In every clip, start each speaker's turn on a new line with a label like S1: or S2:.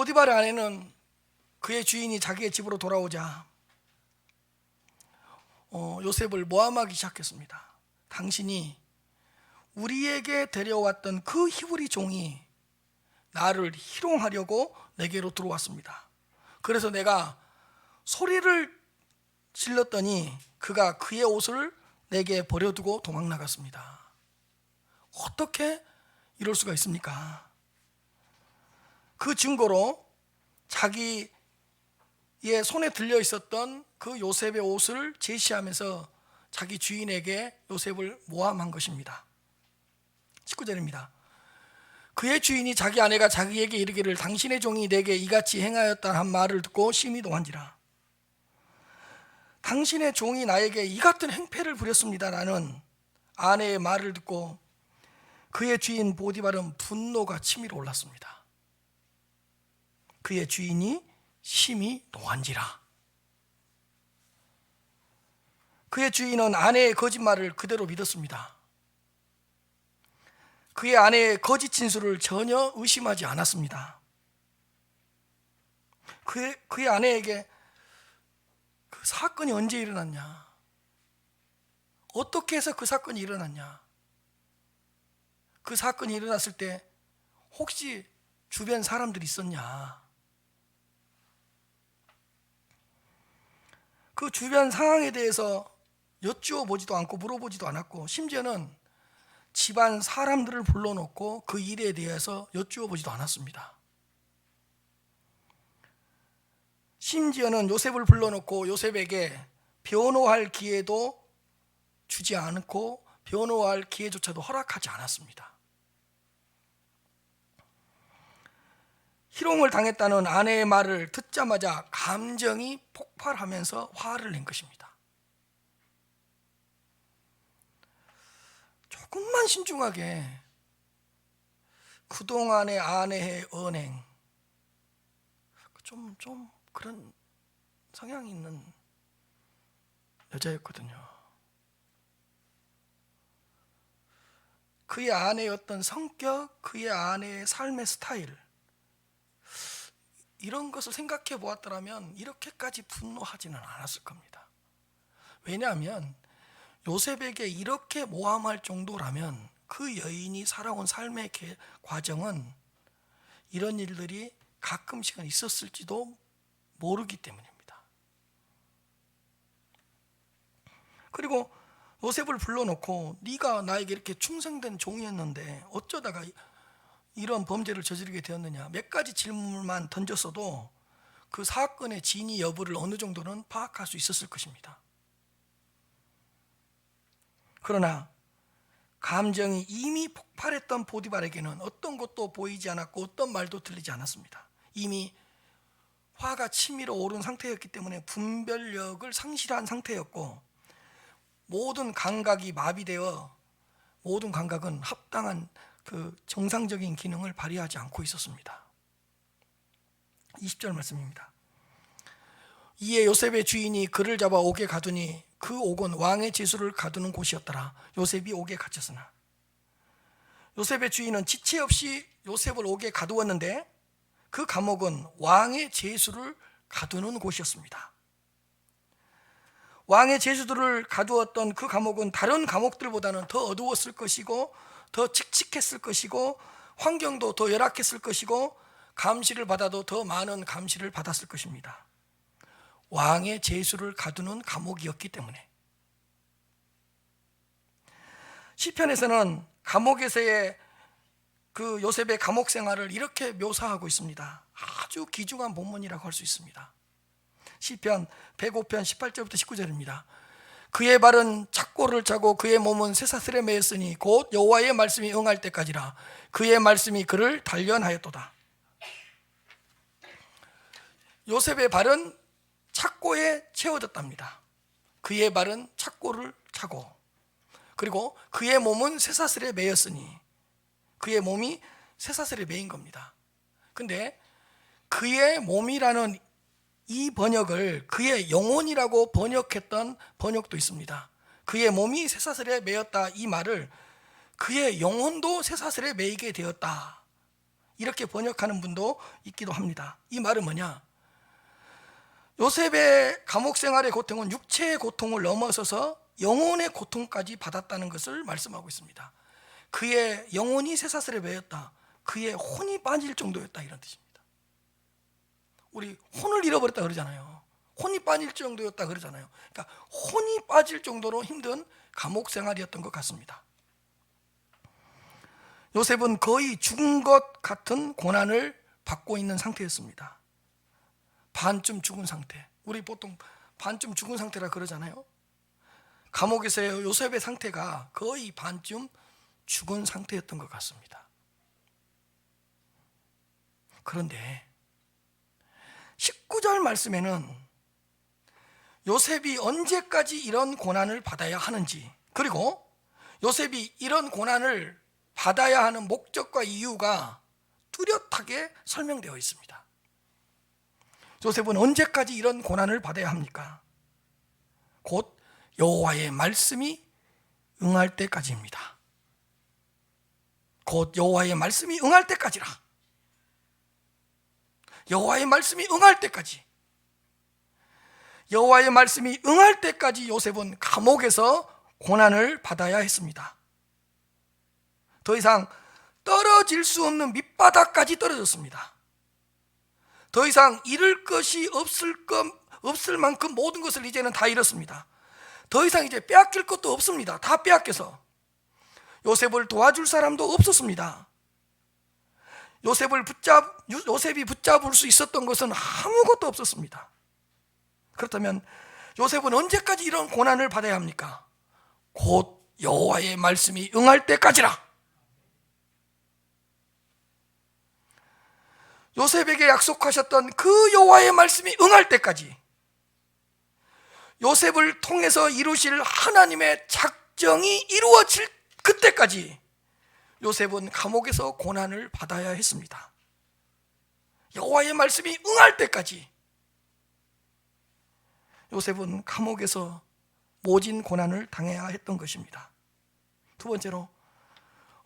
S1: 보디발의 아내는 그의 주인이 자기의 집으로 돌아오자 요셉을 모함하기 시작했습니다. 당신이 우리에게 데려왔던 그 히브리 종이 나를 희롱하려고 내게로 들어왔습니다. 그래서 내가 소리를 질렀더니 그가 그의 옷을 내게 버려두고 도망 나갔습니다. 어떻게 이럴 수가 있습니까? 그 증거로 자기의 손에 들려 있었던 그 요셉의 옷을 제시하면서 자기 주인에게 요셉을 모함한 것입니다. 19절입니다. 그의 주인이 자기 아내가 자기에게 이르기를 당신의 종이 내게 이같이 행하였다 한 말을 듣고 심히 노한지라. 당신의 종이 나에게 이 같은 행패를 부렸습니다 라는 아내의 말을 듣고 그의 주인 보디발은 분노가 치밀어 올랐습니다. 그의 주인이 심히 노한지라. 그의 주인은 아내의 거짓말을 그대로 믿었습니다. 그의 아내의 거짓 진술을 전혀 의심하지 않았습니다. 그의 아내에게 그 사건이 언제 일어났냐? 어떻게 해서 그 사건이 일어났냐? 그 사건이 일어났을 때 혹시 주변 사람들이 있었냐? 그 주변 상황에 대해서 여쭈어 보지도 않고 물어보지도 않았고, 심지어는 집안 사람들을 불러놓고 그 일에 대해서 여쭈어 보지도 않았습니다. 심지어는 요셉을 불러놓고 요셉에게 변호할 기회도 주지 않고 변호할 기회조차도 허락하지 않았습니다. 희롱을 당했다는 아내의 말을 듣자마자 감정이 폭발하면서 화를 낸 것입니다. 조금만 신중하게 그동안의 아내의 언행, 좀 그런 성향이 있는 여자였거든요. 그의 아내의 어떤 성격, 그의 아내의 삶의 스타일, 이런 것을 생각해 보았더라면 이렇게까지 분노하지는 않았을 겁니다. 왜냐하면 요셉에게 이렇게 모함할 정도라면 그 여인이 살아온 삶의 과정은 이런 일들이 가끔씩은 있었을지도 모르기 때문입니다. 그리고 요셉을 불러놓고 네가 나에게 이렇게 충성된 종이었는데 어쩌다가 이런 범죄를 저지르게 되었느냐, 몇 가지 질문만 던졌어도 그 사건의 진위 여부를 어느 정도는 파악할 수 있었을 것입니다. 그러나 감정이 이미 폭발했던 보디발에게는 어떤 것도 보이지 않았고 어떤 말도 들리지 않았습니다. 이미 화가 치밀어 오른 상태였기 때문에 분별력을 상실한 상태였고, 모든 감각이 마비되어 모든 감각은 합당한 그 정상적인 기능을 발휘하지 않고 있었습니다. 20절 말씀입니다. 이에 요셉의 주인이 그를 잡아 옥에 가두니 그 옥은 왕의 제수를 가두는 곳이었더라. 요셉이 옥에 갇혔으나. 요셉의 주인은 지체 없이 요셉을 옥에 가두었는데 그 감옥은 왕의 제수를 가두는 곳이었습니다. 왕의 제수들을 가두었던 그 감옥은 다른 감옥들보다는 더 어두웠을 것이고 더 칙칙했을 것이고 환경도 더 열악했을 것이고 감시를 받아도 더 많은 감시를 받았을 것입니다. 왕의 제수를 가두는 감옥이었기 때문에. 시편에서는 감옥에서의 그 요셉의 감옥 생활을 이렇게 묘사하고 있습니다. 아주 귀중한 본문이라고 할 수 있습니다. 시편 105편 18절부터 19절입니다. 그의 발은 착고를 차고 그의 몸은 쇠사슬에 매였으니 곧 여호와의 말씀이 응할 때까지라. 그의 말씀이 그를 단련하였도다. 요셉의 발은 착고에 채워졌답니다. 그의 발은 착고를 차고, 그리고 그의 몸은 쇠사슬에 매였으니, 그의 몸이 쇠사슬에 매인 겁니다. 근데 그의 몸이라는 이 번역을 그의 영혼이라고 번역했던 번역도 있습니다. 그의 몸이 쇠사슬에 매였다, 이 말을 그의 영혼도 쇠사슬에 매이게 되었다, 이렇게 번역하는 분도 있기도 합니다. 이 말은 뭐냐? 요셉의 감옥 생활의 고통은 육체의 고통을 넘어서서 영혼의 고통까지 받았다는 것을 말씀하고 있습니다. 그의 영혼이 쇠사슬에 매였다. 그의 혼이 빠질 정도였다, 이런 뜻입니다. 우리 혼을 잃어버렸다 그러잖아요. 혼이 빠질 정도였다 그러잖아요. 그러니까 혼이 빠질 정도로 힘든 감옥 생활이었던 것 같습니다. 요셉은 거의 죽은 것 같은 고난을 받고 있는 상태였습니다. 반쯤 죽은 상태. 우리 보통 반쯤 죽은 상태라 그러잖아요. 감옥에서의 요셉의 상태가 거의 반쯤 죽은 상태였던 것 같습니다. 그런데 19절 말씀에는 요셉이 언제까지 이런 고난을 받아야 하는지, 그리고 요셉이 이런 고난을 받아야 하는 목적과 이유가 뚜렷하게 설명되어 있습니다. 요셉은 언제까지 이런 고난을 받아야 합니까? 곧 여호와의 말씀이 응할 때까지입니다. 곧 여호와의 말씀이 응할 때까지라. 여호와의 말씀이 응할 때까지. 여호와의 말씀이 응할 때까지 요셉은 감옥에서 고난을 받아야 했습니다. 더 이상 떨어질 수 없는 밑바닥까지 떨어졌습니다. 더 이상 잃을 것이 없을 만큼 모든 것을 이제는 다 잃었습니다. 더 이상 이제 빼앗길 것도 없습니다. 다 빼앗겨서. 요셉을 도와줄 사람도 없었습니다. 요셉이 붙잡을 수 있었던 것은 아무것도 없었습니다. 그렇다면 요셉은 언제까지 이런 고난을 받아야 합니까? 곧 여호와의 말씀이 응할 때까지라. 요셉에게 약속하셨던 그 여호와의 말씀이 응할 때까지, 요셉을 통해서 이루실 하나님의 작정이 이루어질 그때까지 요셉은 감옥에서 고난을 받아야 했습니다. 여호와의 말씀이 응할 때까지 요셉은 감옥에서 모진 고난을 당해야 했던 것입니다. 두 번째로,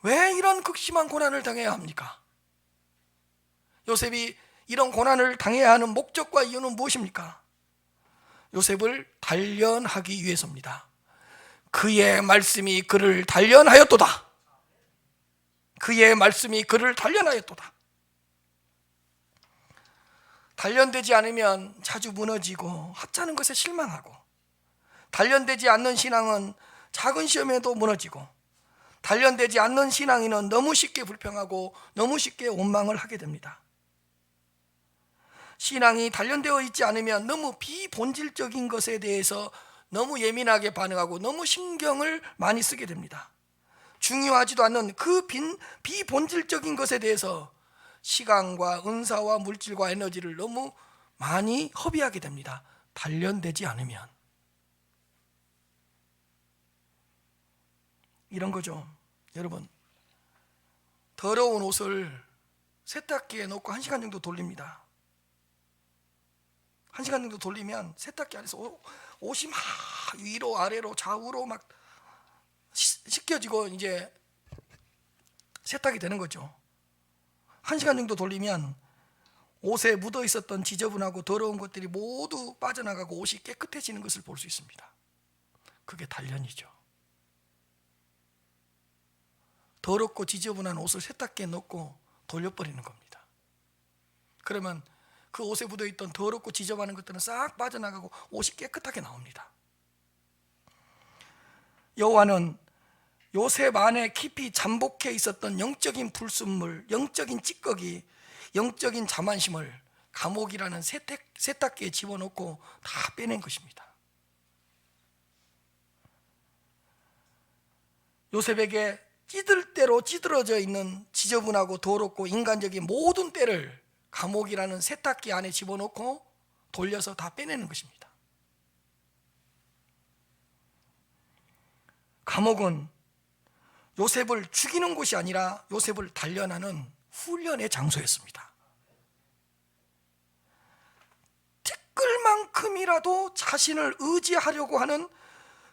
S1: 왜 이런 극심한 고난을 당해야 합니까? 요셉이 이런 고난을 당해야 하는 목적과 이유는 무엇입니까? 요셉을 단련하기 위해서입니다. 그의 말씀이 그를 단련하였도다. 그의 말씀이 그를 단련하였도다. 단련되지 않으면 자주 무너지고 하찮은 것에 실망하고, 단련되지 않는 신앙은 작은 시험에도 무너지고, 단련되지 않는 신앙인은 너무 쉽게 불평하고 너무 쉽게 원망을 하게 됩니다. 신앙이 단련되어 있지 않으면 너무 비본질적인 것에 대해서 너무 예민하게 반응하고 너무 신경을 많이 쓰게 됩니다. 중요하지도 않는 그 비본질적인 것에 대해서 시간과 은사와 물질과 에너지를 너무 많이 허비하게 됩니다. 단련되지 않으면. 이런 거죠. 여러분, 더러운 옷을 세탁기에 넣고 1시간 정도 돌립니다. 1시간 정도 돌리면 세탁기 안에서 옷이 막 위로 아래로 좌우로 막 씻겨지고 이제 세탁이 되는 거죠. 1시간 정도 돌리면 옷에 묻어 있었던 지저분하고 더러운 것들이 모두 빠져나가고 옷이 깨끗해지는 것을 볼 수 있습니다. 그게 단련이죠. 더럽고 지저분한 옷을 세탁기에 넣고 돌려버리는 겁니다. 그러면 그 옷에 묻어있던 더럽고 지저분한 것들은 싹 빠져나가고 옷이 깨끗하게 나옵니다. 여호와는 요셉 안에 깊이 잠복해 있었던 영적인 불순물, 영적인 찌꺼기, 영적인 자만심을 감옥이라는 세탁기에 집어넣고 다 빼낸 것입니다. 요셉에게 찌들 대로 찌들어져 있는 지저분하고 더럽고 인간적인 모든 때를 감옥이라는 세탁기 안에 집어넣고 돌려서 다 빼내는 것입니다. 감옥은 요셉을 죽이는 곳이 아니라 요셉을 단련하는 훈련의 장소였습니다. 티끌만큼이라도 자신을 의지하려고 하는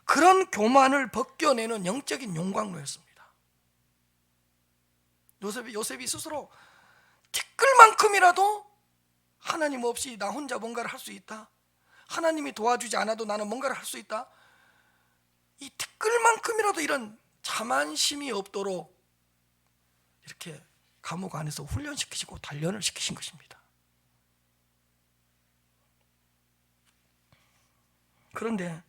S1: 그런 교만을 벗겨내는 영적인 용광로였습니다. 요셉이 스스로 티끌만큼이라도 하나님 없이 나 혼자 뭔가를 할 수 있다, 하나님이 도와주지 않아도 나는 뭔가를 할 수 있다, 이 티끌만큼이라도 이런 자만심이 없도록 이렇게 감옥 안에서 훈련시키시고 단련을 시키신 것입니다. 그런데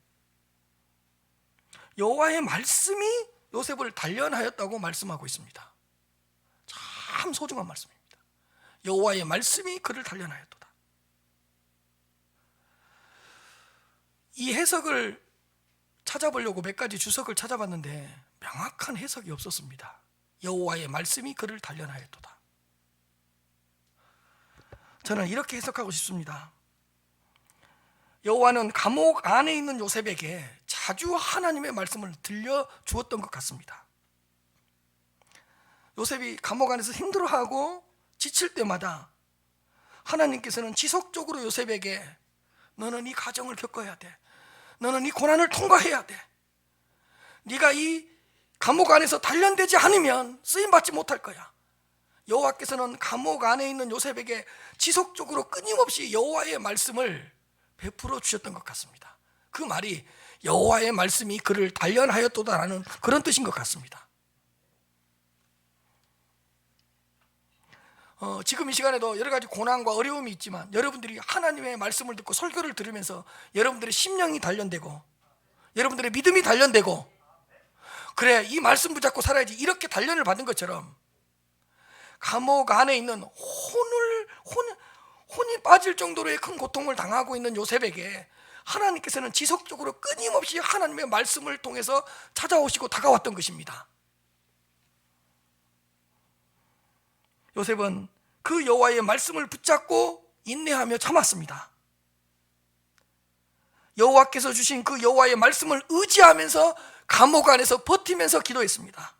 S1: 여호와의 말씀이 요셉을 단련하였다고 말씀하고 있습니다. 참 소중한 말씀입니다. 여호와의 말씀이 그를 단련하였도다. 이 해석을 찾아보려고 몇 가지 주석을 찾아봤는데 명확한 해석이 없었습니다. 여호와의 말씀이 그를 단련하였도다. 저는 이렇게 해석하고 싶습니다. 여호와는 감옥 안에 있는 요셉에게 자주 하나님의 말씀을 들려주었던 것 같습니다. 요셉이 감옥 안에서 힘들어하고 지칠 때마다 하나님께서는 지속적으로 요셉에게 너는 이 과정을 겪어야 돼, 너는 이 고난을 통과해야 돼, 네가 이 감옥 안에서 단련되지 않으면 쓰임받지 못할 거야. 여호와께서는 감옥 안에 있는 요셉에게 지속적으로 끊임없이 여호와의 말씀을 베풀어 주셨던 것 같습니다. 그 말이 여호와의 말씀이 그를 단련하였도다라는 그런 뜻인 것 같습니다. 지금 이 시간에도 여러 가지 고난과 어려움이 있지만 여러분들이 하나님의 말씀을 듣고 설교를 들으면서 여러분들의 심령이 단련되고 여러분들의 믿음이 단련되고, 그래 이 말씀 붙잡고 살아야지, 이렇게 단련을 받은 것처럼 감옥 안에 있는 혼이 빠질 정도로의 큰 고통을 당하고 있는 요셉에게 하나님께서는 지속적으로 끊임없이 하나님의 말씀을 통해서 찾아오시고 다가왔던 것입니다. 요셉은 그 여호와의 말씀을 붙잡고 인내하며 참았습니다. 여호와께서 주신 그 여호와의 말씀을 의지하면서 감옥 안에서 버티면서 기도했습니다.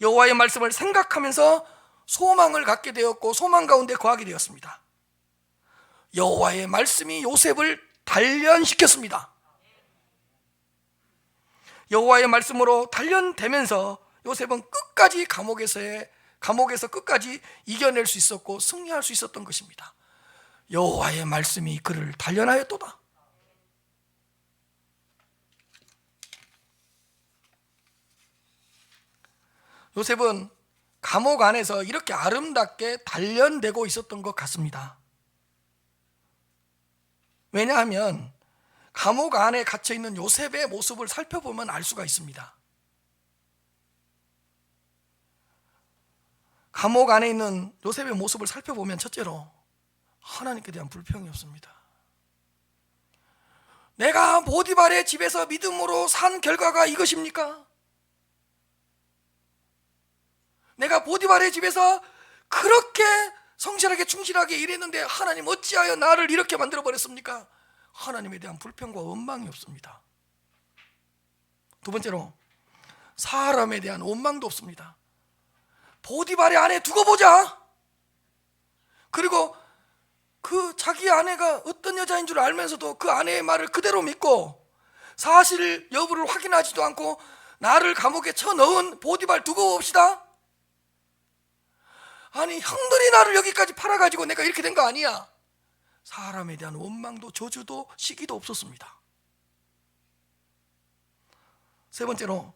S1: 여호와의 말씀을 생각하면서 소망을 갖게 되었고 소망 가운데 거하게 되었습니다. 여호와의 말씀이 요셉을 단련시켰습니다. 여호와의 말씀으로 단련되면서 요셉은 끝까지 감옥에서 끝까지 이겨낼 수 있었고 승리할 수 있었던 것입니다. 여호와의 말씀이 그를 단련하였도다. 요셉은 감옥 안에서 이렇게 아름답게 단련되고 있었던 것 같습니다. 왜냐하면 감옥 안에 갇혀있는 요셉의 모습을 살펴보면 알 수가 있습니다. 감옥 안에 있는 요셉의 모습을 살펴보면 첫째로 하나님께 대한 불평이 없습니다. 내가 보디발의 집에서 믿음으로 산 결과가 이것입니까? 내가 보디발의 집에서 그렇게 성실하게 충실하게 일했는데 하나님 어찌하여 나를 이렇게 만들어버렸습니까? 하나님에 대한 불평과 원망이 없습니다. 두 번째로 사람에 대한 원망도 없습니다. 보디발의 아내 두고 보자. 그리고 그 자기 아내가 어떤 여자인 줄 알면서도 그 아내의 말을 그대로 믿고 사실 여부를 확인하지도 않고 나를 감옥에 쳐넣은 보디발 두고 봅시다. 아니 형들이 나를 여기까지 팔아가지고 내가 이렇게 된 거 아니야. 사람에 대한 원망도 저주도 시기도 없었습니다. 세 번째로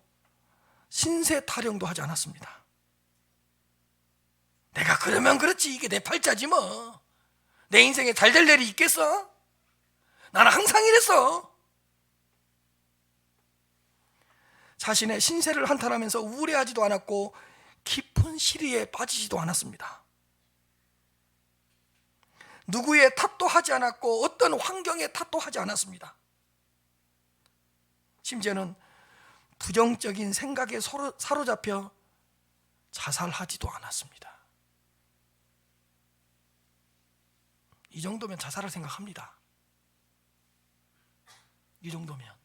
S1: 신세 타령도 하지 않았습니다. 내가 그러면 그렇지, 이게 내 팔자지 뭐. 내 인생에 잘 될 일이 있겠어? 나는 항상 이랬어. 자신의 신세를 한탄하면서 우울해하지도 않았고 깊은 시리에 빠지지도 않았습니다. 누구의 탓도 하지 않았고 어떤 환경의 탓도 하지 않았습니다. 심지어는 부정적인 생각에 사로잡혀 자살하지도 않았습니다. 이 정도면 자살을 생각합니다. 이 정도면.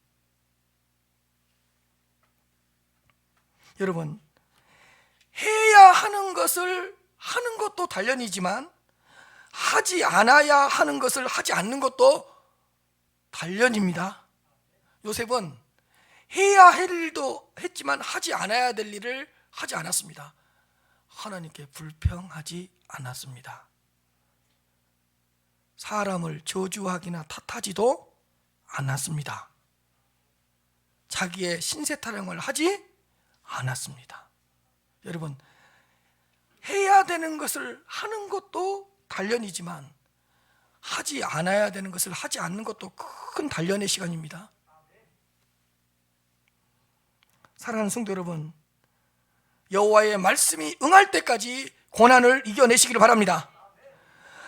S1: 여러분, 해야 하는 것을 하는 것도 단련이지만 하지 않아야 하는 것을 하지 않는 것도 단련입니다. 요셉은 해야 할 일도 했지만 하지 않아야 될 일을 하지 않았습니다. 하나님께 불평하지 않았습니다. 사람을 저주하기나 탓하지도 않았습니다. 자기의 신세 타령을 하지 않았습니다. 여러분, 해야 되는 것을 하는 것도 단련이지만 하지 않아야 되는 것을 하지 않는 것도 큰 단련의 시간입니다. 사랑하는 성도 여러분, 여호와의 말씀이 응할 때까지 고난을 이겨내시기를 바랍니다.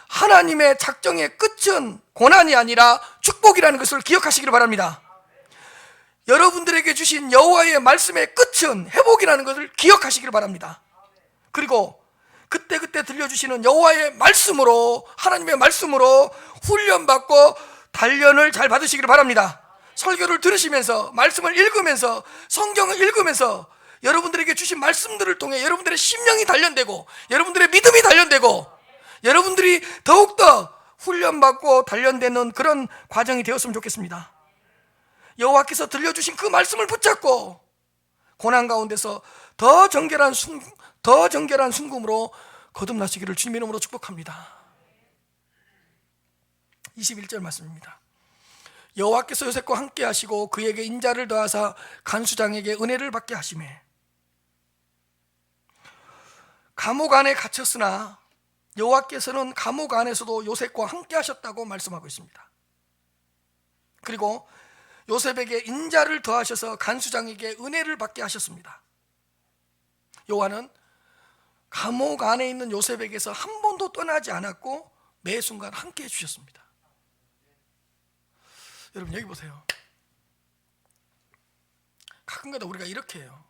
S1: 하나님의 작정의 끝은 고난이 아니라 축복이라는 것을 기억하시기를 바랍니다. 여러분들에게 주신 여호와의 말씀의 끝은 회복이라는 것을 기억하시기를 바랍니다. 그리고 그때그때 들려주시는 여호와의 말씀으로, 하나님의 말씀으로 훈련받고 단련을 잘 받으시기를 바랍니다. 설교를 들으시면서, 말씀을 읽으면서, 성경을 읽으면서 여러분들에게 주신 말씀들을 통해 여러분들의 심령이 단련되고 여러분들의 믿음이 단련되고 여러분들이 더욱더 훈련받고 단련되는 그런 과정이 되었으면 좋겠습니다. 여호와께서 들려주신 그 말씀을 붙잡고 고난 가운데서 더 정결한 순금으로 거듭나시기를 주님의 이름으로 축복합니다. 21절 말씀입니다. 여호와께서 요셉과 함께 하시고 그에게 인자를 더하사 간수장에게 은혜를 받게 하시매 감옥 안에 갇혔으나 여호와께서는 감옥 안에서도 요셉과 함께 하셨다고 말씀하고 있습니다. 그리고 요셉에게 인자를 더하셔서 간수장에게 은혜를 받게 하셨습니다. 여호와는 감옥 안에 있는 요셉에게서 한 번도 떠나지 않았고 매 순간 함께 해주셨습니다. 여러분, 여기 보세요. 가끔가다 우리가 이렇게 해요.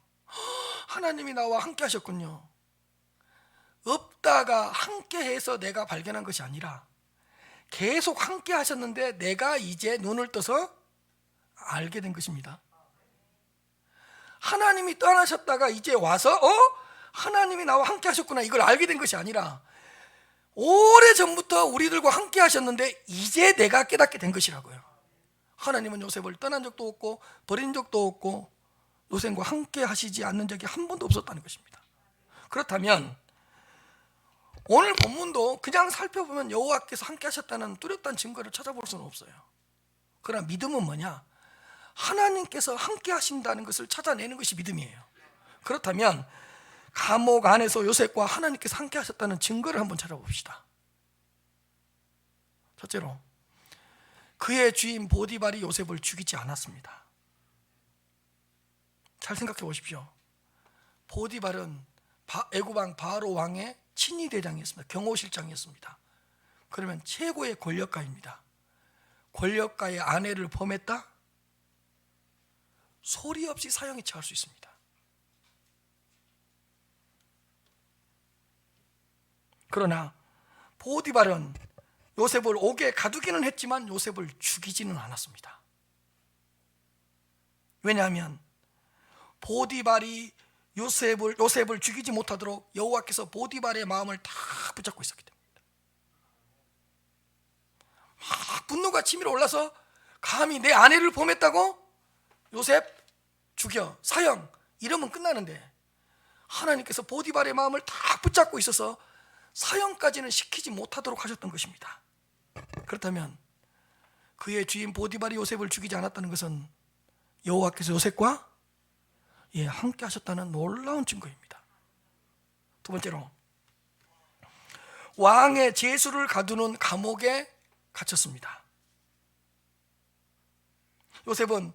S1: 하나님이 나와 함께 하셨군요. 없다가 함께 해서 내가 발견한 것이 아니라 계속 함께 하셨는데 내가 이제 눈을 떠서 알게 된 것입니다. 하나님이 떠나셨다가 이제 와서 하나님이 나와 함께 하셨구나, 이걸 알게 된 것이 아니라 오래전부터 우리들과 함께 하셨는데 이제 내가 깨닫게 된 것이라고요. 하나님은 요셉을 떠난 적도 없고 버린 적도 없고 요셉과 함께 하시지 않는 적이 한 번도 없었다는 것입니다. 그렇다면 오늘 본문도 그냥 살펴보면 여호와께서 함께 하셨다는 뚜렷한 증거를 찾아볼 수는 없어요. 그러나 믿음은 뭐냐? 하나님께서 함께 하신다는 것을 찾아내는 것이 믿음이에요. 그렇다면 감옥 안에서 요셉과 하나님께서 함께 하셨다는 증거를 한번 찾아봅시다. 첫째로, 그의 주인 보디발이 요셉을 죽이지 않았습니다. 잘 생각해 보십시오. 보디발은 애굽왕 바로 왕의 친위 대장이었습니다. 경호실장이었습니다. 그러면 최고의 권력가입니다. 권력가의 아내를 범했다? 소리 없이 사형에 처할 수 있습니다. 그러나 보디발은 요셉을 옥에 가두기는 했지만 요셉을 죽이지는 않았습니다. 왜냐하면 보디발이 요셉을 죽이지 못하도록 여호와께서 보디발의 마음을 다 붙잡고 있었기 때문입니다. 막 분노가 치밀어 올라서 감히 내 아내를 범했다고? 요셉 죽여, 사형, 이러면 끝나는데 하나님께서 보디발의 마음을 다 붙잡고 있어서 사형까지는 시키지 못하도록 하셨던 것입니다. 그렇다면 그의 주인 보디발이 요셉을 죽이지 않았다는 것은 여호와께서 요셉과 함께 하셨다는 놀라운 증거입니다. 두 번째로, 왕의 제수를 가두는 감옥에 갇혔습니다. 요셉은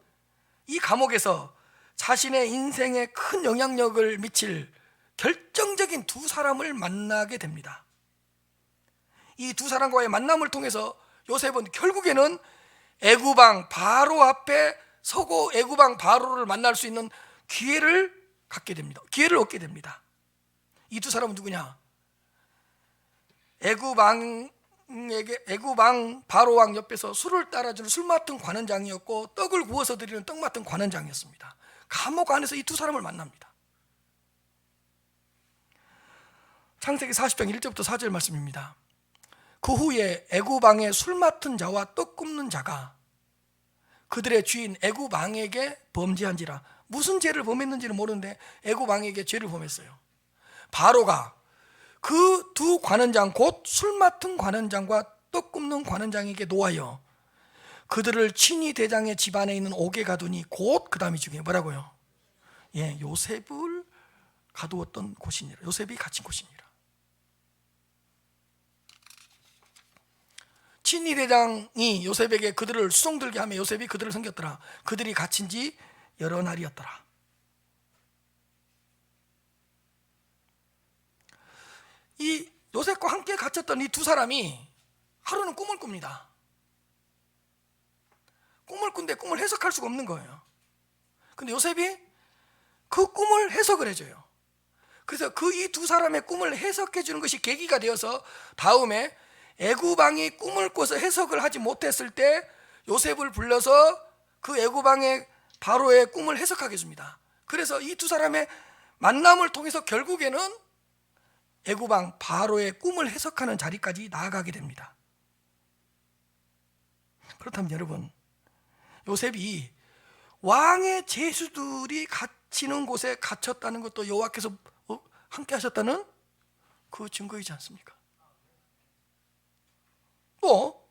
S1: 이 감옥에서 자신의 인생에 큰 영향력을 미칠 결정적인 두 사람을 만나게 됩니다. 이 두 사람과의 만남을 통해서 요셉은 결국에는 애굽왕 바로 앞에 서고 애굽왕 바로를 만날 수 있는 기회를 얻게 됩니다. 이 두 사람은 누구냐? 애굽왕 바로왕 옆에서 술을 따라주는 술 맡은 관원장이었고 떡을 구워서 드리는 떡 맡은 관원장이었습니다. 감옥 안에서 이 두 사람을 만납니다. 창세기 40장 1절부터 4절 말씀입니다. 그 후에 애굽 왕의 술 맡은 자와 떡 굽는 자가 그들의 주인 애굽 왕에게 범죄한지라. 무슨 죄를 범했는지는 모르는데 애굽 왕에게 죄를 범했어요. 바로가 그 두 관원장 곧 술 맡은 관원장과 떡 굽는 관원장에게 노하여 그들을 친위 대장의 집안에 있는 옥에 가두니 곧 그 다음이 중에 뭐라고요? 예, 요셉을 가두었던 곳이니라. 요셉이 갇힌 곳이니라. 친위 대장이 요셉에게 그들을 수송들게 하며 요셉이 그들을 섬겼더라. 그들이 갇힌 지 여러 날이었더라. 이 요셉과 함께 갇혔던 이 두 사람이 하루는 꿈을 꿉니다. 꿈을 꾼데 꿈을 해석할 수가 없는 거예요. 근데 요셉이 그 꿈을 해석을 해줘요. 그래서 그 이 두 사람의 꿈을 해석해 주는 것이 계기가 되어서 다음에 애굽 왕이 꿈을 꿔서 해석을 하지 못했을 때 요셉을 불러서 그 애굽 왕의 바로의 꿈을 해석하게 해줍니다. 그래서 이 두 사람의 만남을 통해서 결국에는 애굽 왕 바로의 꿈을 해석하는 자리까지 나아가게 됩니다. 그렇다면 여러분, 요셉이 왕의 제수들이 갇히는 곳에 갇혔다는 것도 여호와께서 함께 하셨다는 그 증거이지 않습니까? 또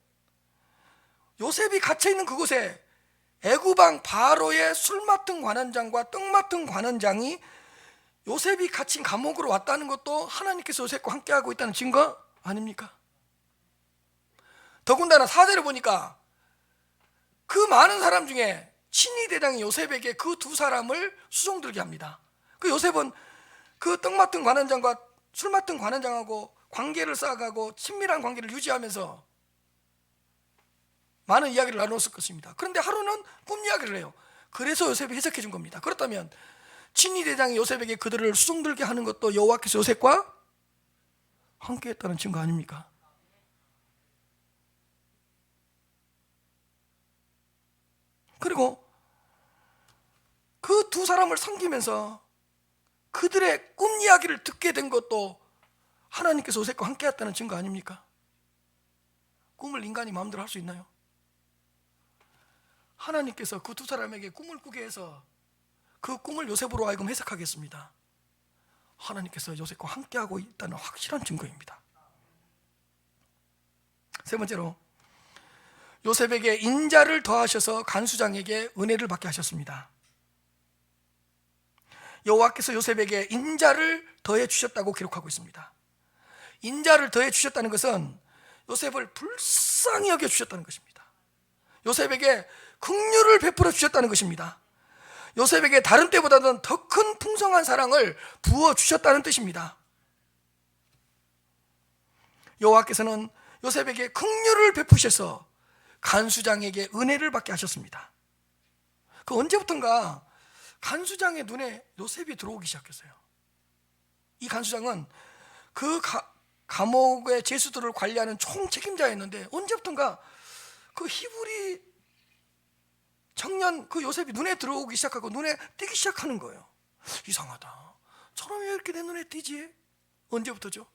S1: 요셉이 갇혀 있는 그곳에 애굽 왕 바로의 술 맡은 관원장과 떡 맡은 관원장이 요셉이 갇힌 감옥으로 왔다는 것도 하나님께서 요셉과 함께하고 있다는 증거 아닙니까? 더군다나 4절을 보니까 그 많은 사람 중에 친위 대장이 요셉에게 그 두 사람을 수송들게 합니다. 그 요셉은 그 떡 맡은 관원장과 술 맡은 관원장하고 관계를 쌓아가고 친밀한 관계를 유지하면서 많은 이야기를 나눴을 것입니다. 그런데 하루는 꿈 이야기를 해요. 그래서 요셉이 해석해 준 겁니다. 그렇다면 친위 대장이 요셉에게 그들을 수송들게 하는 것도 여호와께서 요셉과 함께 했다는 증거 아닙니까? 그리고 그 두 사람을 섬기면서 그들의 꿈 이야기를 듣게 된 것도 하나님께서 요셉과 함께 했다는 증거 아닙니까? 꿈을 인간이 마음대로 할 수 있나요? 하나님께서 그 두 사람에게 꿈을 꾸게 해서 그 꿈을 요셉으로 하여금 해석하겠습니다. 하나님께서 요셉과 함께하고 있다는 확실한 증거입니다. 세 번째로, 요셉에게 인자를 더하셔서 간수장에게 은혜를 받게 하셨습니다. 여호와께서 요셉에게 인자를 더해 주셨다고 기록하고 있습니다. 인자를 더해 주셨다는 것은 요셉을 불쌍히 여겨 주셨다는 것입니다. 요셉에게 긍휼을 베풀어 주셨다는 것입니다. 요셉에게 다른 때보다는 더 큰 풍성한 사랑을 부어 주셨다는 뜻입니다. 여호와께서는 요셉에게 긍휼을 베푸셔서 간수장에게 은혜를 받게 하셨습니다. 그 언제부턴가 간수장의 눈에 요셉이 들어오기 시작했어요. 이 간수장은 그 감옥의 죄수들을 관리하는 총책임자였는데 언제부턴가 그 히브리 청년 그 요셉이 눈에 들어오기 시작하고 눈에 띄기 시작하는 거예요. 이상하다. 저놈이 왜 이렇게 내 눈에 띄지? 언제부터죠?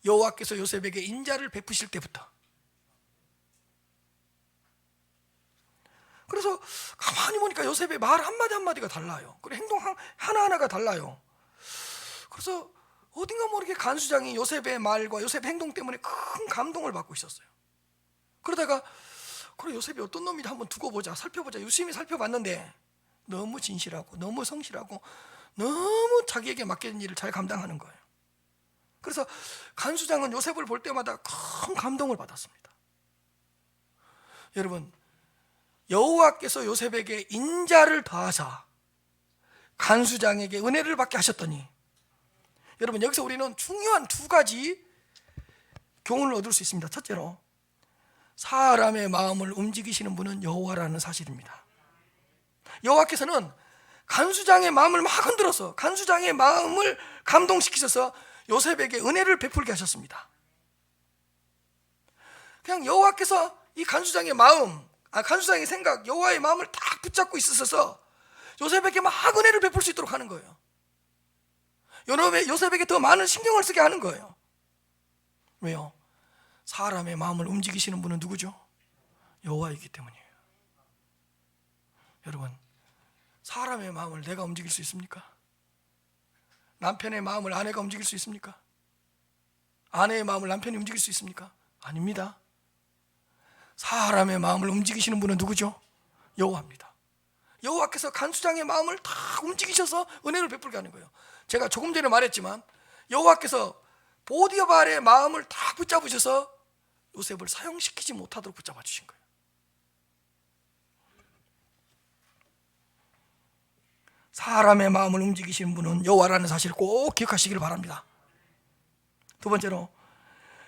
S1: 여호와께서 요셉에게 인자를 베푸실 때부터. 그래서 가만히 보니까 요셉의 말 한마디 한마디가 달라요. 그리고 행동 하나하나가 달라요. 그래서 어딘가 모르게 간수장이 요셉의 말과 요셉의 행동 때문에 큰 감동을 받고 있었어요. 그러다가 그래, 요셉이 어떤 놈인지 한번 두고 보자, 살펴보자. 유심히 살펴봤는데 너무 진실하고 너무 성실하고 너무 자기에게 맡겨진 일을 잘 감당하는 거예요. 그래서 간수장은 요셉을 볼 때마다 큰 감동을 받았습니다. 여러분, 여호와께서 요셉에게 인자를 더하사 간수장에게 은혜를 받게 하셨더니, 여러분 여기서 우리는 중요한 두 가지 교훈을 얻을 수 있습니다. 첫째로, 사람의 마음을 움직이시는 분은 여호와라는 사실입니다. 여호와께서는 간수장의 마음을 막 흔들어서 간수장의 마음을 감동시키셔서 요셉에게 은혜를 베풀게 하셨습니다. 그냥 여호와께서 이 간수장의 마음, 간수장의 생각, 여호와의 마음을 딱 붙잡고 있으셔서 요셉에게 막 은혜를 베풀 수 있도록 하는 거예요. 요셉에게 더 많은 신경을 쓰게 하는 거예요. 왜요? 사람의 마음을 움직이시는 분은 누구죠? 여호와이기 때문이에요. 여러분, 사람의 마음을 내가 움직일 수 있습니까? 남편의 마음을 아내가 움직일 수 있습니까? 아내의 마음을 남편이 움직일 수 있습니까? 아닙니다. 사람의 마음을 움직이시는 분은 누구죠? 여호와입니다. 여호와께서 간수장의 마음을 다 움직이셔서 은혜를 베풀게 하는 거예요. 제가 조금 전에 말했지만 여호와께서 보디발의 마음을 다 붙잡으셔서 요셉을 사형시키지 못하도록 붙잡아 주신 거예요. 사람의 마음을 움직이시는 분은 여호와라는 사실을 꼭 기억하시기를 바랍니다. 두 번째로,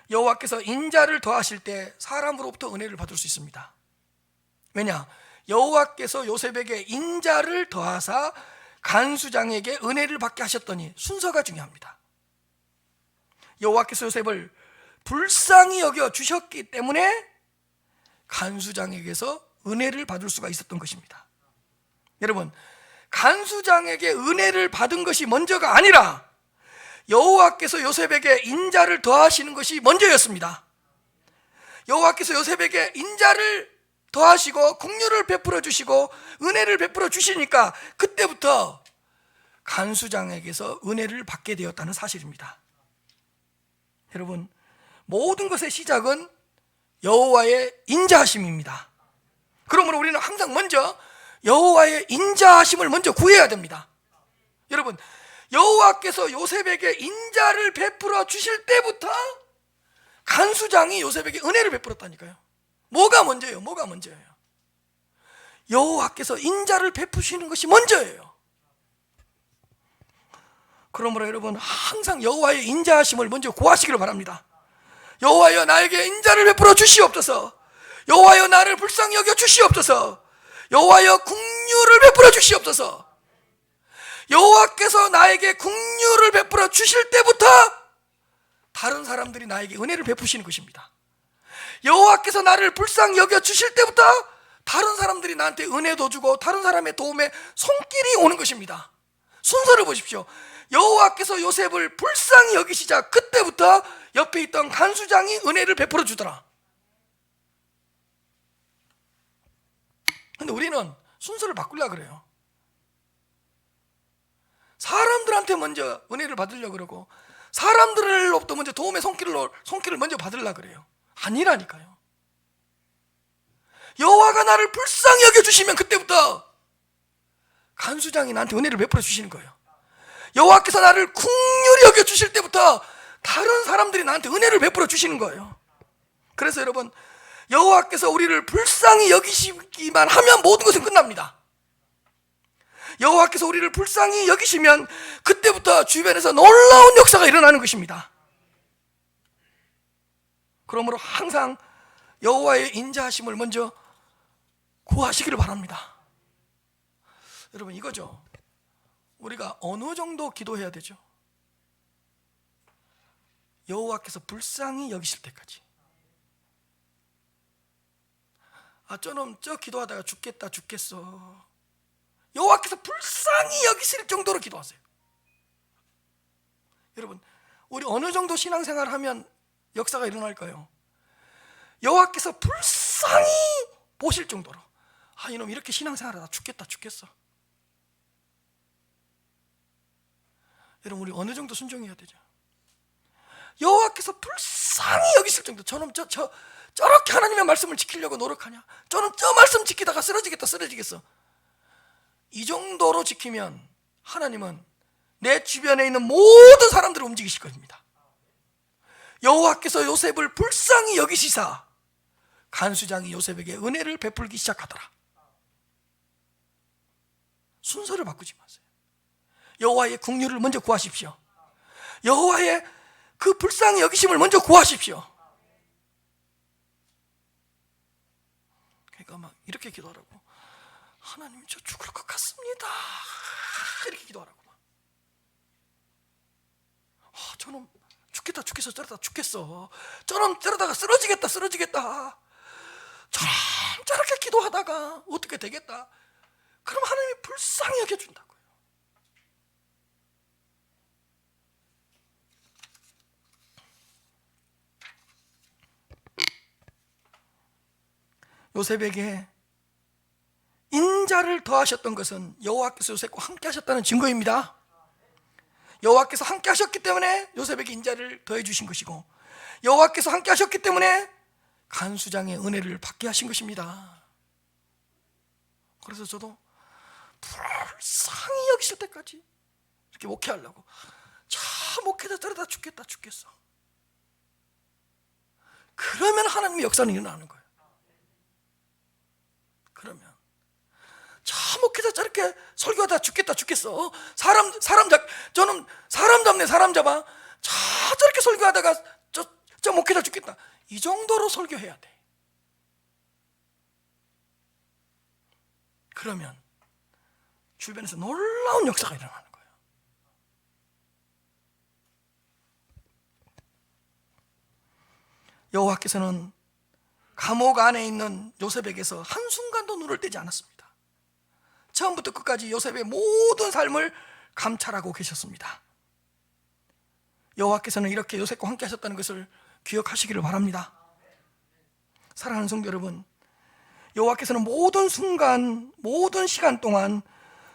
S1: 여호와께서 인자를 더하실 때 사람으로부터 은혜를 받을 수 있습니다. 왜냐? 여호와께서 요셉에게 인자를 더하사 간수장에게 은혜를 받게 하셨더니 순서가 중요합니다. 여호와께서 요셉을 불쌍히 여겨 주셨기 때문에 간수장에게서 은혜를 받을 수가 있었던 것입니다. 여러분, 간수장에게 은혜를 받은 것이 먼저가 아니라 여호와께서 요셉에게 인자를 더하시는 것이 먼저였습니다. 여호와께서 요셉에게 인자를 더하시고 긍휼을 베풀어 주시고 은혜를 베풀어 주시니까 그때부터 간수장에게서 은혜를 받게 되었다는 사실입니다. 여러분, 모든 것의 시작은 여호와의 인자하심입니다. 그러므로 우리는 항상 먼저 여호와의 인자하심을 먼저 구해야 됩니다. 여러분, 여호와께서 요셉에게 인자를 베풀어 주실 때부터 간수장이 요셉에게 은혜를 베풀었다니까요. 뭐가 먼저예요? 뭐가 먼저예요? 여호와께서 인자를 베푸시는 것이 먼저예요. 그러므로 여러분, 항상 여호와의 인자하심을 먼저 구하시기를 바랍니다. 여호와여, 나에게 인자를 베풀어 주시옵소서. 여호와여, 나를 불쌍히 여겨 주시옵소서. 여호와여, 긍휼을 베풀어 주시옵소서. 여호와께서 나에게 긍휼을 베풀어 주실 때부터 다른 사람들이 나에게 은혜를 베푸시는 것입니다. 여호와께서 나를 불쌍히 여겨 주실 때부터 다른 사람들이 나한테 은혜도 주고 다른 사람의 도움에 손길이 오는 것입니다. 순서를 보십시오. 여호와께서 요셉을 불쌍히 여기시자 그때부터 옆에 있던 간수장이 은혜를 베풀어 주더라. 근데 우리는 순서를 바꾸려고 그래요. 사람들한테 먼저 은혜를 받으려고 그러고 사람들로부터 먼저 도움의 손길을 먼저 받으려고 그래요. 아니라니까요. 여호와가 나를 불쌍히 여겨주시면 그때부터 간수장이 나한테 은혜를 베풀어 주시는 거예요. 여호와께서 나를 긍휼히 여겨주실 때부터 다른 사람들이 나한테 은혜를 베풀어 주시는 거예요. 그래서 여러분, 여호와께서 우리를 불쌍히 여기시기만 하면 모든 것은 끝납니다. 여호와께서 우리를 불쌍히 여기시면 그때부터 주변에서 놀라운 역사가 일어나는 것입니다. 그러므로 항상 여호와의 인자하심을 먼저 구하시기를 바랍니다. 여러분, 이거죠. 우리가 어느 정도 기도해야 되죠? 여호와께서 불쌍히 여기실 때까지. 저놈 저 기도하다가 죽겠어. 여호와께서 불쌍히 여기실 정도로 기도하세요. 여러분, 우리 어느 정도 신앙생활을 하면 역사가 일어날까요? 여호와께서 불쌍히 보실 정도로, 이놈 이렇게 신앙생활하다 죽겠어. 여러분, 우리 어느 정도 순종해야 되죠? 여호와께서 불쌍히 여기실 정도. 저놈 저렇게 하나님의 말씀을 지키려고 노력하냐? 저놈 저 말씀 지키다가 쓰러지겠어. 이 정도로 지키면 하나님은 내 주변에 있는 모든 사람들을 움직이실 것입니다. 여호와께서 요셉을 불쌍히 여기시사 간수장이 요셉에게 은혜를 베풀기 시작하더라. 순서를 바꾸지 마세요. 여호와의 긍휼을 먼저 구하십시오. 여호와의 그 불쌍히 여기심을 먼저 구하십시오. 그러니까 막 이렇게 기도하라고. 하나님, 저 죽을 것 같습니다. 이렇게 기도하라고. 저놈 죽겠어. 저놈 저러다가 쓰러지겠다. 저렇게 기도하다가 어떻게 되겠다. 그럼 하나님이 불쌍히 여겨준다고요. 요셉에게 인자를 더하셨던 것은 여호와께서 요셉과 함께 하셨다는 증거입니다. 여호와께서 함께 하셨기 때문에 요셉에게 인자를 더해 주신 것이고, 여호와께서 함께 하셨기 때문에 간수장의 은혜를 받게 하신 것입니다. 그래서 저도 불쌍히 여기실 때까지 이렇게 목회하려고, 참 목회자 저러다 죽겠어. 그러면 하나님의 역사는 일어나는 거예요. 그러면 참 목회자 저렇게 설교하다 죽겠어. 저는 사람 잡아. 저렇게 설교하다가 저 목회자 죽겠다. 이 정도로 설교해야 돼. 그러면 주변에서 놀라운 역사가 일어나는 거예요. 여호와께서는 감옥 안에 있는 요셉에게서 한순간도 눈을 떼지 않았습니다. 처음부터 끝까지 요셉의 모든 삶을 감찰하고 계셨습니다. 여호와께서는 이렇게 요셉과 함께 하셨다는 것을 기억하시기를 바랍니다. 사랑하는 성도 여러분, 여호와께서는 모든 순간, 모든 시간 동안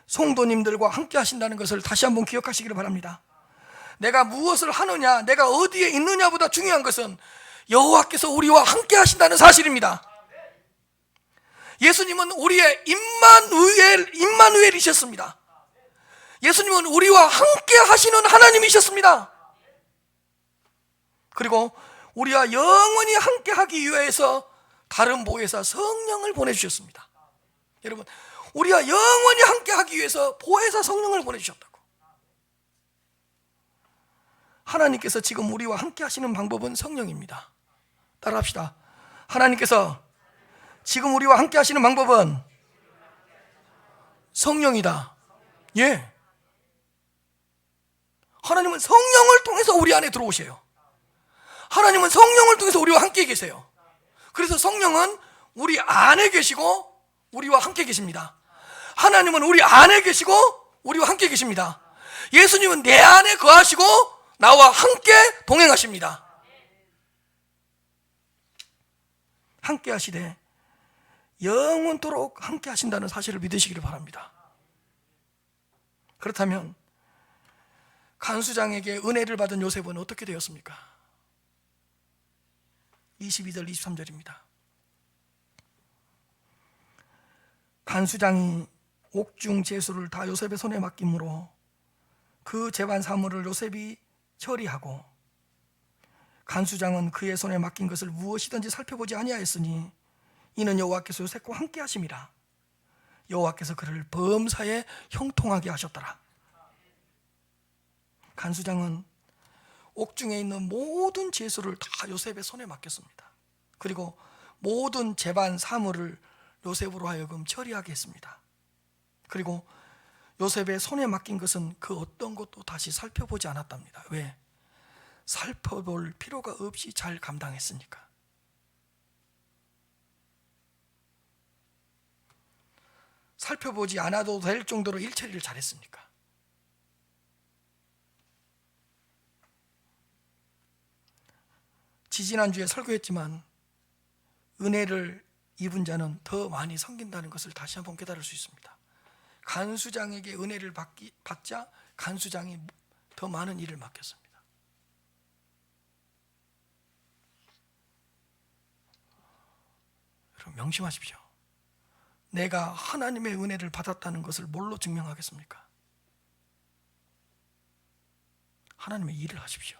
S1: 성도님들과 함께 하신다는 것을 다시 한번 기억하시기를 바랍니다. 내가 무엇을 하느냐, 내가 어디에 있느냐보다 중요한 것은 여호와께서 우리와 함께 하신다는 사실입니다. 예수님은 우리의 임마누엘이셨습니다. 예수님은 우리와 함께 하시는 하나님이셨습니다. 그리고 우리와 영원히 함께 하기 위해서 다른 보혜사 성령을 보내주셨습니다. 여러분, 우리와 영원히 함께 하기 위해서 보혜사 성령을 보내주셨다고. 하나님께서 지금 우리와 함께 하시는 방법은 성령입니다. 따라합시다. 하나님께서 지금 우리와 함께 하시는 방법은 성령이다. 예. 하나님은 성령을 통해서 우리 안에 들어오세요. 하나님은 성령을 통해서 우리와 함께 계세요. 그래서 성령은 우리 안에 계시고 우리와 함께 계십니다. 하나님은 우리 안에 계시고 우리와 함께 계십니다. 예수님은 내 안에 거하시고 나와 함께 동행하십니다. 함께 하시되 영원토록 함께 하신다는 사실을 믿으시기를 바랍니다. 그렇다면 간수장에게 은혜를 받은 요셉은 어떻게 되었습니까? 22절 23절입니다. 간수장이 옥중 제수를 다 요셉의 손에 맡김으로 그 재반 사물을 요셉이 처리하고, 간수장은 그의 손에 맡긴 것을 무엇이든지 살펴보지 아니하였으니 이는 여호와께서 요셉과 함께 하심이라. 여호와께서 그를 범사에 형통하게 하셨더라. 간수장은 옥중에 있는 모든 제수를 다 요셉의 손에 맡겼습니다. 그리고 모든 재반 사물을 요셉으로 하여금 처리하게 했습니다. 그리고 요셉의 손에 맡긴 것은 그 어떤 것도 다시 살펴보지 않았답니다. 왜? 살펴볼 필요가 없이 잘 감당했으니까. 살펴보지 않아도 될 정도로 일처리를 잘했으니까. 지지난주에 설교했지만 은혜를 입은 자는 더 많이 섬긴다는 것을 다시 한번 깨달을 수 있습니다. 간수장에게 은혜를 받자 간수장이 더 많은 일을 맡겼습니다. 여러분 명심하십시오. 내가 하나님의 은혜를 받았다는 것을 뭘로 증명하겠습니까? 하나님의 일을 하십시오.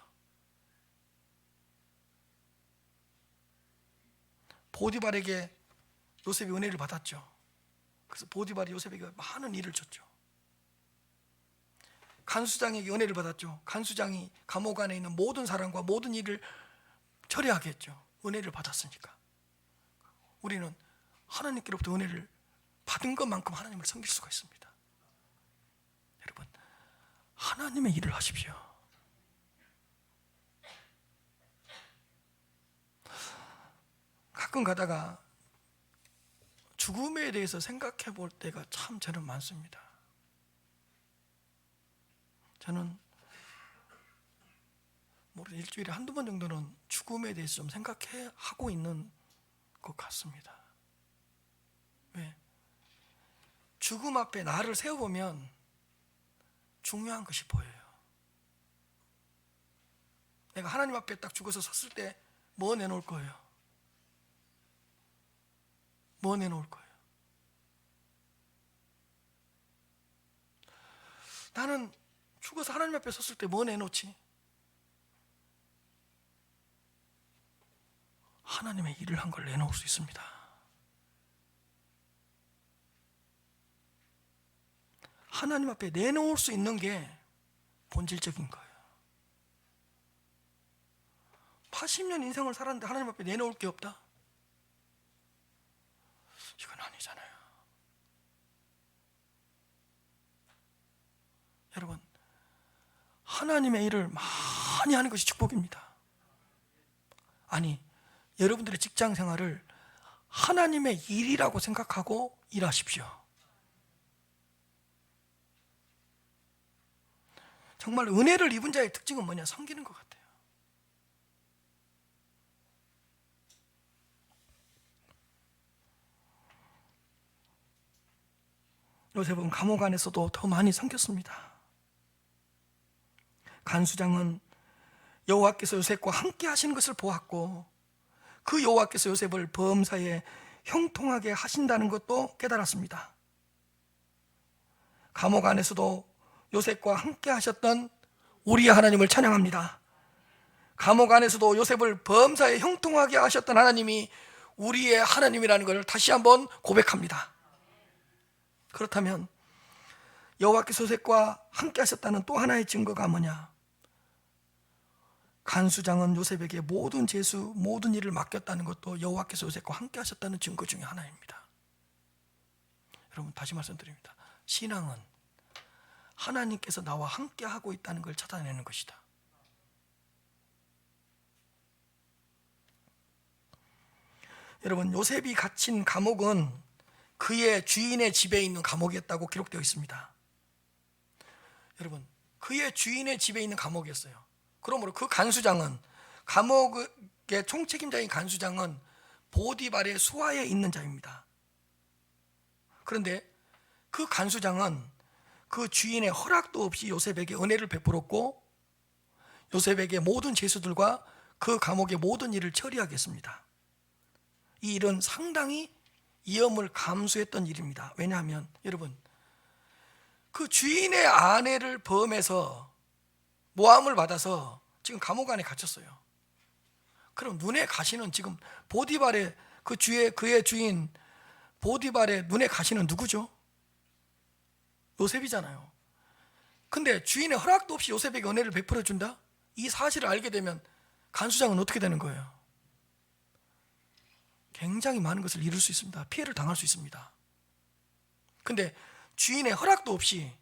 S1: 보디발에게 요셉이 은혜를 받았죠. 그래서 보디발이 요셉에게 많은 일을 줬죠. 간수장에게 은혜를 받았죠. 간수장이 감옥 안에 있는 모든 사람과 모든 일을 처리하게 했죠. 은혜를 받았으니까. 우리는 하나님께로부터 은혜를 받은 것만큼 하나님을 섬길 수가 있습니다. 여러분, 하나님의 일을 하십시오. 가끔 가다가 죽음에 대해서 생각해 볼 때가 참 저는 많습니다. 저는 일주일에 한두 번 정도는 죽음에 대해서 좀 생각하고 있는 것 같습니다. 왜? 죽음 앞에 나를 세워보면 중요한 것이 보여요. 내가 하나님 앞에 딱 죽어서 섰을 때 뭐 내놓을 거예요? 뭐 내놓을 거예요? 나는 죽어서 하나님 앞에 섰을 때 뭐 내놓지? 하나님의 일을 한 걸 내놓을 수 있습니다. 하나님 앞에 내놓을 수 있는 게 본질적인 거예요. 80년 인생을 살았는데 하나님 앞에 내놓을 게 없다? 이건 아니잖아요. 여러분, 하나님의 일을 많이 하는 것이 축복입니다. 아니, 여러분들의 직장 생활을 하나님의 일이라고 생각하고 일하십시오. 정말 은혜를 입은 자의 특징은 뭐냐? 섬기는 것 같아요. 요셉은 감옥 안에서도 더 많이 섬겼습니다. 간수장은 여호와께서 요셉과 함께 하시는 것을 보았고 그 여호와께서 요셉을 범사에 형통하게 하신다는 것도 깨달았습니다. 감옥 안에서도 요셉과 함께 하셨던 우리의 하나님을 찬양합니다. 감옥 안에서도 요셉을 범사에 형통하게 하셨던 하나님이 우리의 하나님이라는 것을 다시 한번 고백합니다. 그렇다면 여호와께서 요셉과 함께 하셨다는 또 하나의 증거가 뭐냐? 간수장은 요셉에게 모든 제수, 모든 일을 맡겼다는 것도 여호와께서 요셉과 함께 하셨다는 증거 중에 하나입니다. 여러분, 다시 말씀드립니다. 신앙은 하나님께서 나와 함께 하고 있다는 걸 찾아내는 것이다. 여러분, 요셉이 갇힌 감옥은 그의 주인의 집에 있는 감옥이었다고 기록되어 있습니다. 여러분, 그의 주인의 집에 있는 감옥이었어요. 그러므로 그 간수장은, 감옥의 총책임자인 간수장은 보디발의 수하에 있는 자입니다. 그런데 그 간수장은 그 주인의 허락도 없이 요셉에게 은혜를 베풀었고 요셉에게 모든 죄수들과 그 감옥의 모든 일을 처리하겠습니다. 이 일은 상당히 위험을 감수했던 일입니다. 왜냐하면 여러분, 그 주인의 아내를 범해서 모함을 받아서 지금 감옥 안에 갇혔어요. 그럼 눈에 가시는, 지금 보디발의 그의 주인 보디발의 눈에 가시는 누구죠? 요셉이잖아요. 근데 주인의 허락도 없이 요셉에게 은혜를 베풀어 준다? 이 사실을 알게 되면 간수장은 어떻게 되는 거예요? 굉장히 많은 것을 잃을 수 있습니다. 피해를 당할 수 있습니다. 근데 주인의 허락도 없이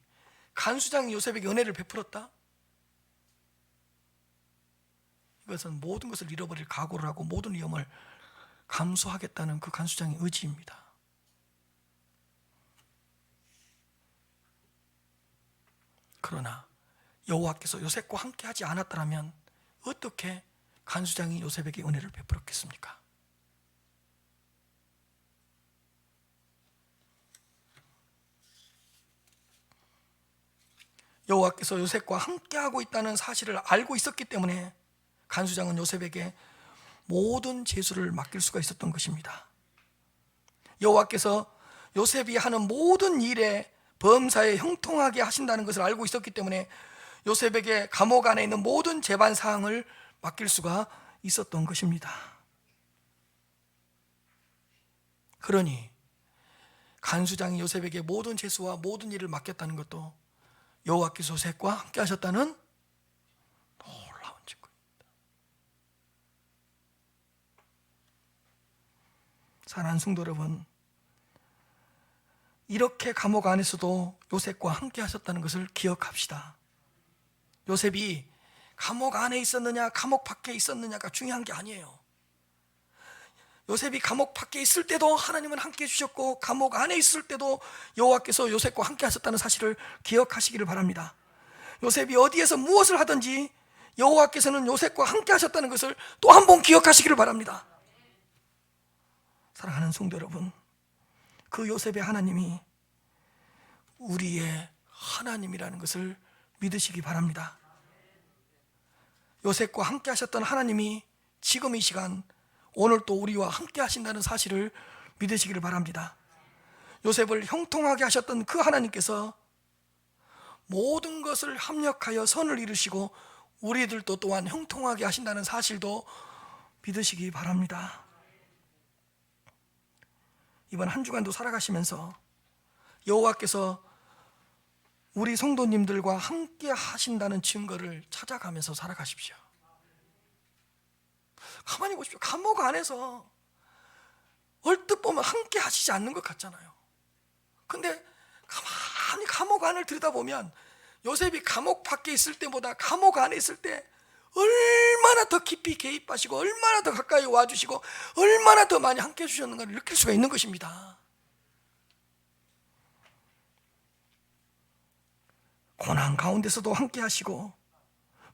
S1: 간수장이 요셉에게 은혜를 베풀었다? 이것은 모든 것을 잃어버릴 각오를 하고 모든 위험을 감수하겠다는 그 간수장의 의지입니다. 그러나 여호와께서 요셉과 함께 하지 않았더라면 어떻게 간수장이 요셉에게 은혜를 베풀었겠습니까? 여호와께서 요셉과 함께하고 있다는 사실을 알고 있었기 때문에 간수장은 요셉에게 모든 죄수를 맡길 수가 있었던 것입니다. 여호와께서 요셉이 하는 모든 일에 범사에 형통하게 하신다는 것을 알고 있었기 때문에 요셉에게 감옥 안에 있는 모든 재반 사항을 맡길 수가 있었던 것입니다. 그러니 간수장이 요셉에게 모든 죄수와 모든 일을 맡겼다는 것도 여호와께서 요셉과 함께 하셨다는 놀라운 증거입니다. 사랑하는 성도 여러분, 이렇게 감옥 안에서도 요셉과 함께 하셨다는 것을 기억합시다. 요셉이 감옥 안에 있었느냐 감옥 밖에 있었느냐가 중요한 게 아니에요. 요셉이 감옥 밖에 있을 때도 하나님은 함께 해주셨고 감옥 안에 있을 때도 여호와께서 요셉과 함께 하셨다는 사실을 기억하시기를 바랍니다. 요셉이 어디에서 무엇을 하든지 여호와께서는 요셉과 함께 하셨다는 것을 또 한 번 기억하시기를 바랍니다. 사랑하는 성도 여러분, 그 요셉의 하나님이 우리의 하나님이라는 것을 믿으시기 바랍니다. 요셉과 함께 하셨던 하나님이 지금 이 시간 오늘 또 우리와 함께 하신다는 사실을 믿으시기를 바랍니다. 요셉을 형통하게 하셨던 그 하나님께서 모든 것을 합력하여 선을 이루시고 우리들도 또한 형통하게 하신다는 사실도 믿으시기 바랍니다. 이번 한 주간도 살아가시면서 여호와께서 우리 성도님들과 함께 하신다는 증거를 찾아가면서 살아가십시오. 가만히 보십시오. 감옥 안에서 얼뜻 보면 함께 하시지 않는 것 같잖아요. 근데 가만히 감옥 안을 들여다보면 요셉이 감옥 밖에 있을 때보다 감옥 안에 있을 때 얼마나 더 깊이 개입하시고 얼마나 더 가까이 와주시고 얼마나 더 많이 함께 해주셨는가를 느낄 수가 있는 것입니다. 고난 가운데서도 함께 하시고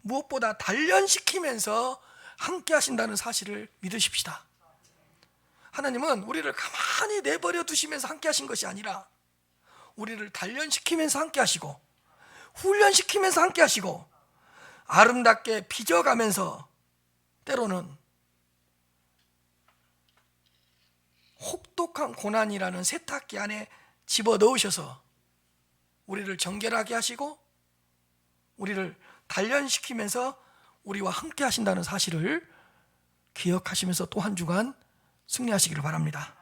S1: 무엇보다 단련시키면서 함께 하신다는 사실을 믿으십시다. 하나님은 우리를 가만히 내버려 두시면서 함께 하신 것이 아니라 우리를 단련시키면서 함께 하시고 훈련시키면서 함께 하시고 아름답게 빚어가면서 때로는 혹독한 고난이라는 세탁기 안에 집어넣으셔서 우리를 정결하게 하시고 우리를 단련시키면서 우리와 함께 하신다는 사실을 기억하시면서 또 한 주간 승리하시기를 바랍니다.